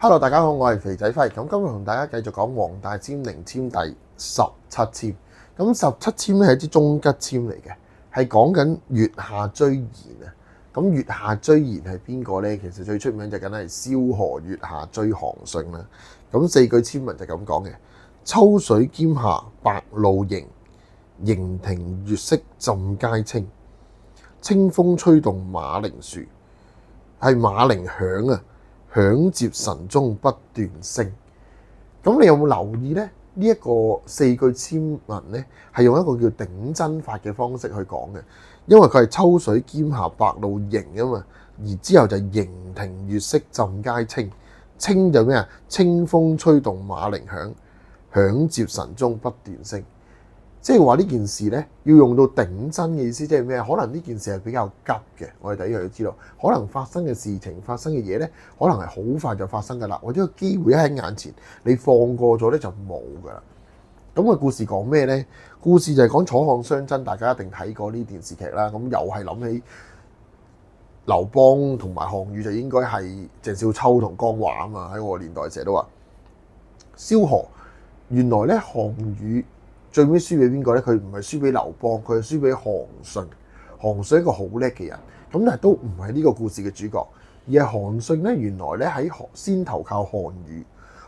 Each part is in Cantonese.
Hello，大家好，我係肥仔輝。咁今日同大家繼續講黃大仙靈籤第17籤。咁17籤咧係一支中吉籤嚟嘅，係講緊月下追賢啊。咁月下追賢係邊個呢？其實最出名就梗係蕭何月下追韓信啦。咁四句籤文就咁講嘅：秋水兼下白露凝，盈庭月色浸皆清。清風吹動馬鈴薯，係馬鈴響啊！響接晨鐘不斷聲。咁你有冇留意呢？呢一個四句籤文呢，係用一個叫頂真法嘅方式去講嘅，因為佢係秋水兼下白露凝啊嘛，而之後就盈庭月色浸皆清。清就咩啊？清風吹動馬鈴響，響接晨鐘不斷聲。即係話呢件事呢，要用到頂真嘅意思，即係咩？可能呢件事係比較急嘅，我哋第一樣要知道，可能發生嘅事情、發生嘅嘢呢，可能係好快就發生㗎啦，或者個機會喺眼前，你放過咗呢就冇㗎啦。咁個故事講咩呢？故事就係講楚漢相爭，大家一定睇過呢電視劇啦。咁又係諗起劉邦同埋項羽，就應該係鄭少秋同江華啊嘛。喺我個年代成日都話蕭何，原來呢項羽最尾輸俾邊個呢？佢唔係輸俾劉邦，佢係輸俾韓信。韓信係一個好叻嘅人，咁但係都唔係呢個故事嘅主角，而係韓信呢，原來呢喺先投靠項羽。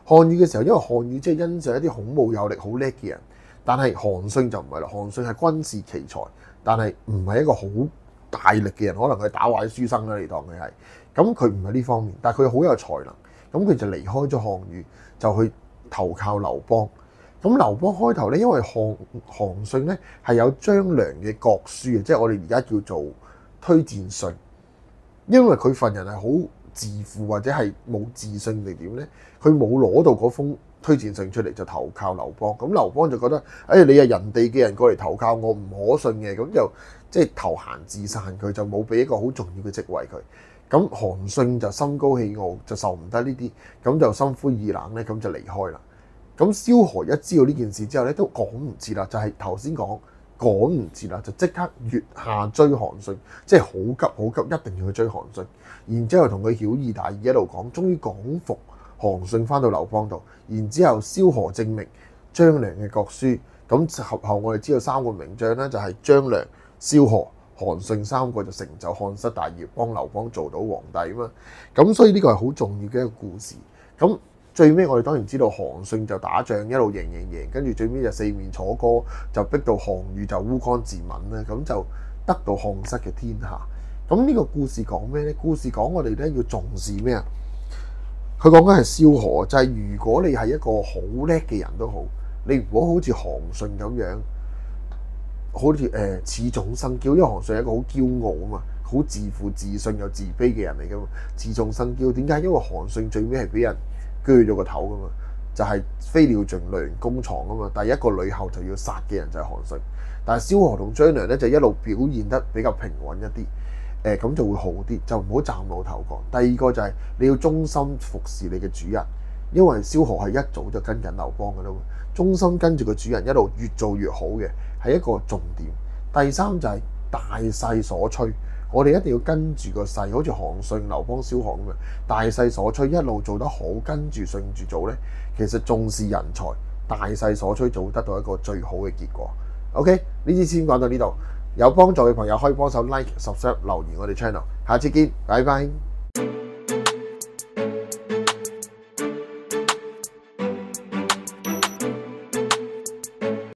項羽嘅時候，因為項羽即係欣賞一啲孔武有力、好叻嘅人，但係韓信就唔係啦。韓信係軍事奇才，但係唔係一個好大力嘅人，可能佢打壞書生啦，你當佢係。咁佢唔係呢方面，但係佢好有才能，咁佢就離開咗項羽，就去投靠劉邦。咁劉邦開頭咧，因為韓信咧係有張良嘅國書嘅，即係我哋而家叫做推薦信。因為佢份人係好自負或者係冇自信定點咧，佢冇攞到嗰封推薦信出嚟就投靠劉邦。咁劉邦就覺得，你係人哋嘅人過嚟投靠我唔可信嘅，咁就即係投閒自散，佢就冇俾一個好重要嘅職位佢。咁韓信就心高氣傲，就受唔得呢啲，咁就心灰意冷咧，咁就離開啦。咁蕭何一知道呢件事之後咧，都趕唔切啦，就係頭先講趕唔切啦，就即刻月下追韓信，即係好急好急，一定要去追韓信。然之後同佢曉議大義一路講，終於講服韓信翻到劉邦度。然之後蕭何證明張良嘅國書，咁合後我哋知道三個名將咧，就係張良、蕭何、韓信三個就成就漢室大業，幫劉邦做到皇帝啊嘛。咁所以呢個係好重要嘅一個故事。咁最尾我哋當然知道韓信就打仗一路贏，跟住最尾就四面楚歌，就逼到項羽就烏江自刎啦，咁就得到漢室嘅天下。咁呢個故事講咩呢？故事講我哋咧要重視咩啊？佢講緊係蕭何，就係如果你係一個好叻嘅人都好，你唔好好似韓信咁樣，好似恃眾生驕，因為韓信係一個好驕傲啊嘛，好自負自信又自卑嘅人嚟噶嘛，恃眾生驕。點解？因為韓信最尾係俾人鋸咗個頭噶嘛，就係飛鳥盡，良弓藏啊嘛。第一個呂后就要殺嘅人就係韓信，但係蕭何同張良咧就一路表現得比較平穩一啲，咁就會好啲，就唔好嶄露頭角。第二個就係你要忠心服侍你嘅主人，因為蕭何係一早就跟緊劉邦噶啦，忠心跟住個主人一路越做越好嘅，係一個重點。第三就係大勢所趨。我哋一定要跟住個勢，好似韓信、劉邦、蕭何咁樣，大勢所趨一路做得好，跟住順住做呢，其實重視人才，大勢所趨就會得到一個最好嘅結果。OK， 呢支先講到呢度，有幫助嘅朋友可以幫手 like、subscribe、留言我哋 channel，下次見，拜拜。